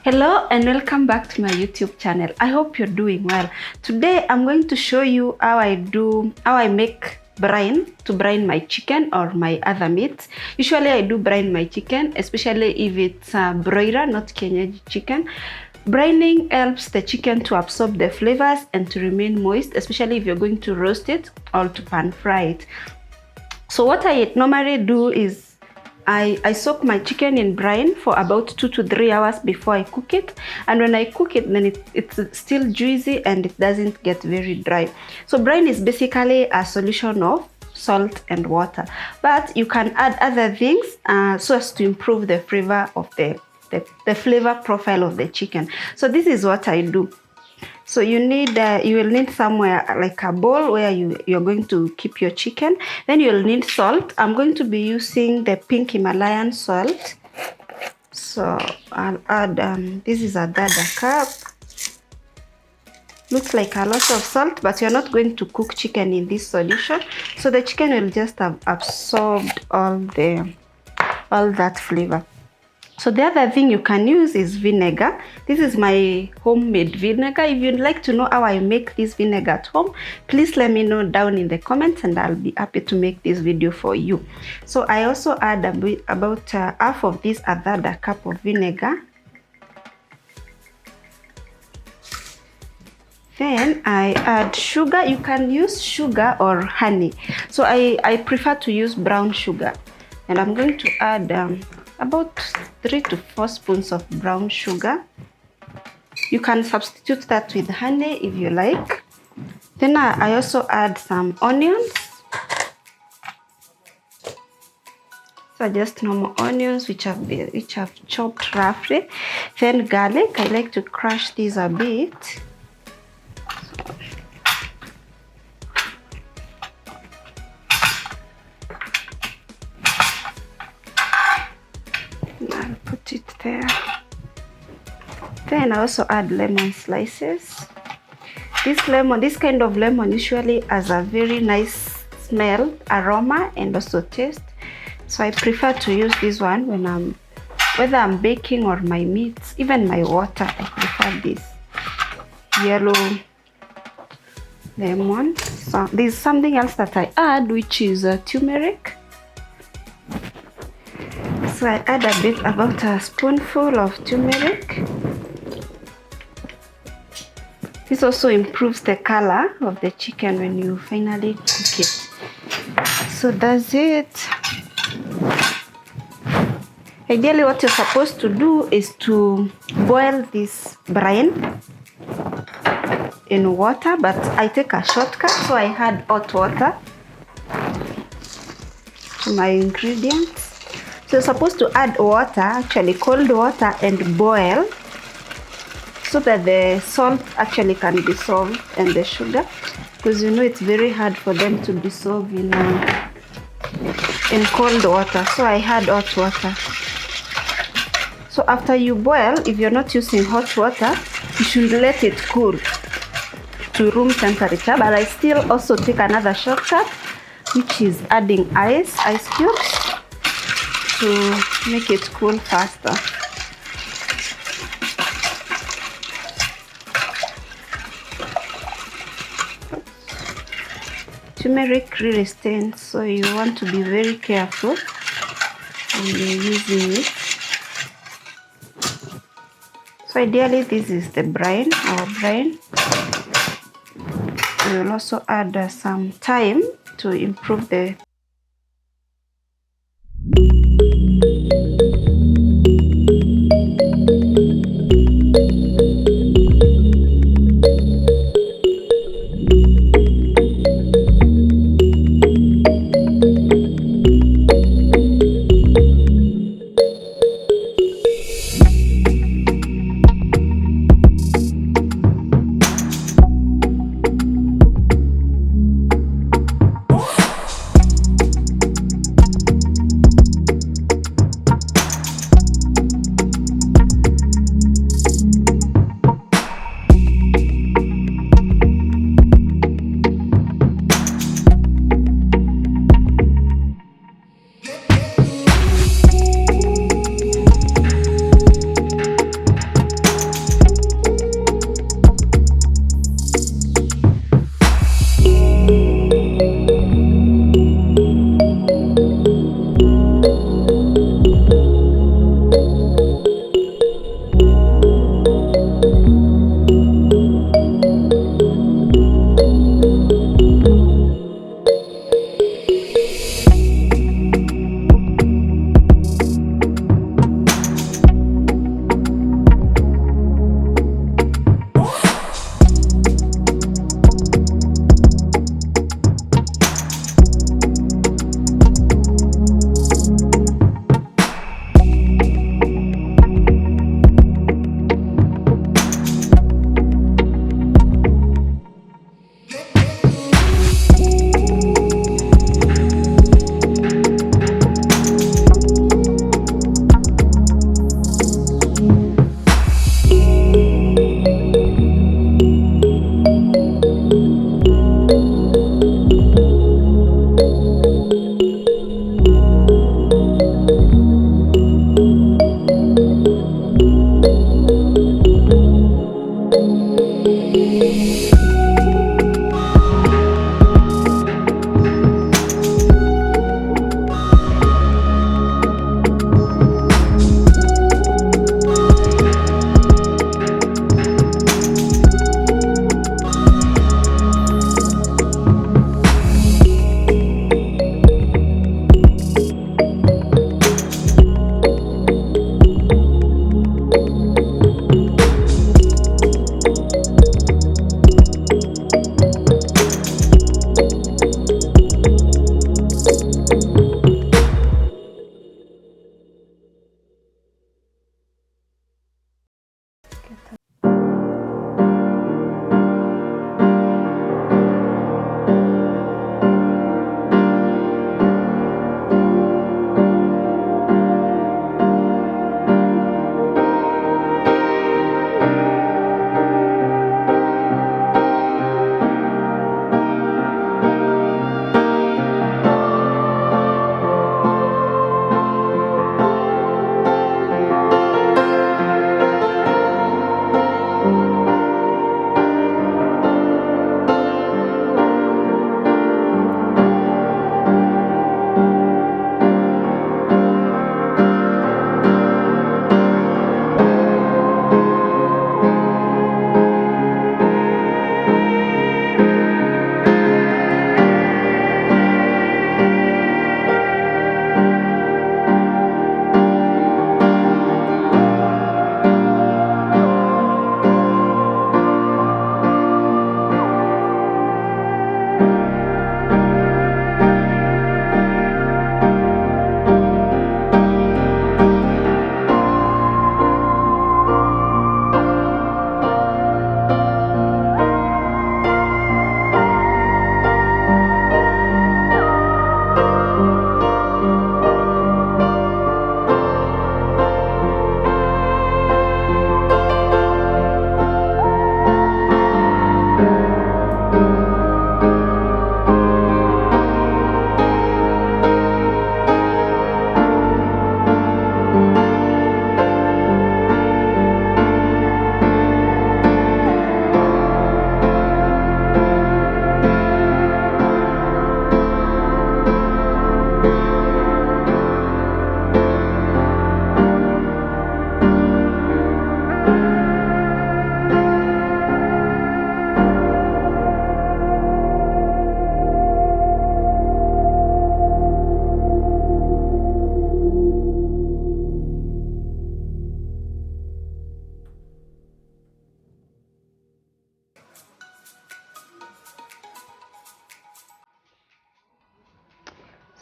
Hello and welcome back to my YouTube channel. I hope you're doing well. Today I'm going to show you how I make brine to brine my chicken or my other meats. Usually I do brine my chicken, especially if it's broiler, not kienyeji chicken. Brining helps the chicken to absorb the flavors and to remain moist, especially if you're going to roast it or to pan fry it. So what I normally do is I soak my chicken in brine for about 2 to 3 hours before I cook it, and when I cook it, then it's still juicy and it doesn't get very dry. So brine is basically a solution of salt and water, but you can add other things so as to improve the flavor of the flavor profile of the chicken. So this is what I do. So you will need somewhere like a bowl where you're going to keep your chicken. Then you'll need salt. I'm going to be using the pink Himalayan salt. So I'll add, this is a dada cup. Looks like a lot of salt, but you're not going to cook chicken in this solution. So the chicken will just have absorbed all that flavor. So the other thing you can use is vinegar. This is my homemade vinegar. If you'd like to know how I make this vinegar at home, please let me know down in the comments and I'll be happy to make this video for you. So I also add about half of this other cup of vinegar. Then I add sugar. You can use sugar or honey. So I prefer to use brown sugar. And I'm going to add about 3 to 4 spoons of brown sugar. You can substitute that with honey if you like. Then I also add some onions. So just normal onions which I've chopped roughly. Then garlic. I like to crush these a bit. I'll put it there. Then I also add lemon slices. This kind of lemon usually has a very nice smell, aroma, and also taste. So I prefer to use this one when whether I'm baking or my meats, even my water, I prefer this yellow lemon. So there's something else that I add, which is turmeric. So I add about a spoonful of turmeric. This also improves the color of the chicken when you finally cook it. So that's it. Ideally, what you're supposed to do is to boil this brine in water, but I take a shortcut, so I add hot water to my ingredients. So you're supposed to add water, actually cold water, and boil so that the salt actually can dissolve and the sugar, because you know it's very hard for them to dissolve in cold water. So I add hot water. So after you boil, if you're not using hot water, you should let it cool to room temperature. But I still also take another shortcut, which is adding ice cubes to make it cool faster. Turmeric really stains, so you want to be very careful when you're using it. So ideally this is the brine, our brine. We will also add some thyme to improve the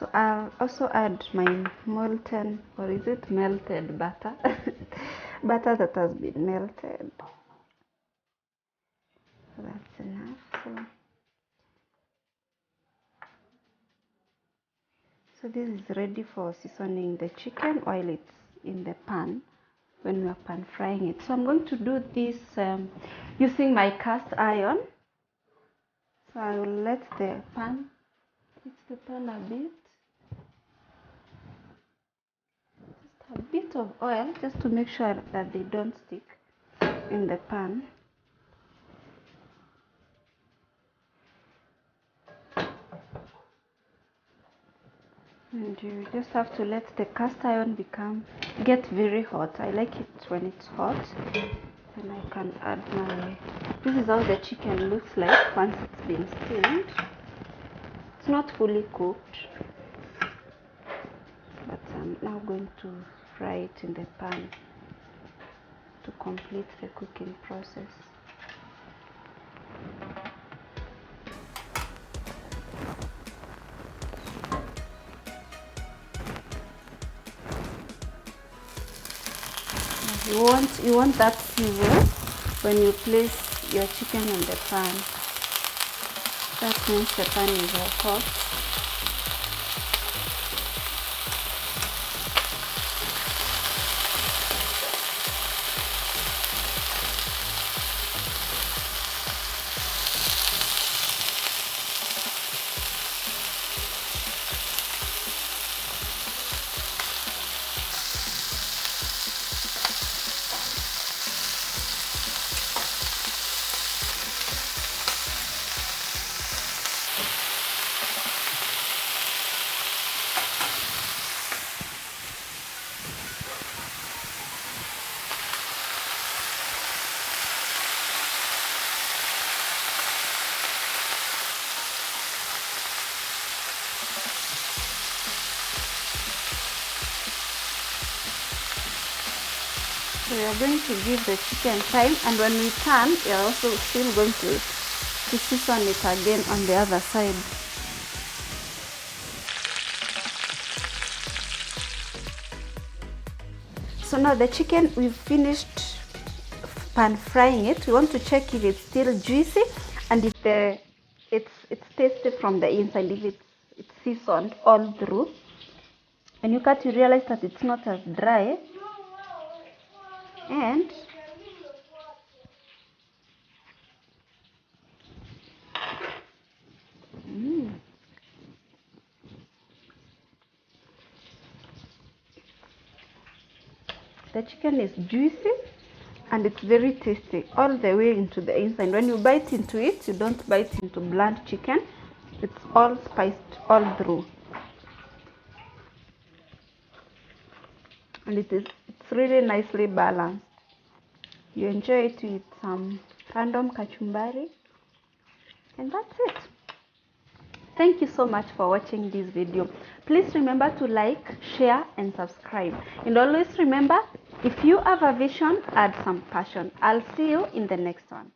So I'll also add my molten, or is it melted butter? Butter that has been melted. So that's enough. So this is ready for seasoning the chicken while it's in the pan when we are pan frying it. So I'm going to do this using my cast iron. So I will let the pan, heat the pan a bit. Just a bit of oil just to make sure that they don't stick in the pan. And you just have to let the cast iron get very hot. I like it when it's hot. Then I can add my, this is how the chicken looks like once it's been steamed. It's not fully cooked, but I'm now going to fry it in the pan to complete the cooking process. You want that sizzle when you place your chicken in the pan. That means the pan is hot. So we are going to give the chicken time, and when we turn, we are also still going to season it again on the other side. So now the chicken, we've finished pan frying it. We want to check if it's still juicy and if it's tasty from the inside, if it's seasoned all through. When you cut, you realize that it's not as dry, and the chicken is juicy and it's very tasty all the way into the inside. When you bite into it, you don't bite into bland chicken. It's all spiced all through, and it's really nicely balanced. You enjoy it with some random kachumbari, and that's it. Thank you so much for watching this video. Please remember to like, share and subscribe, and always remember, if you have a vision, add some passion. I'll see you in the next one.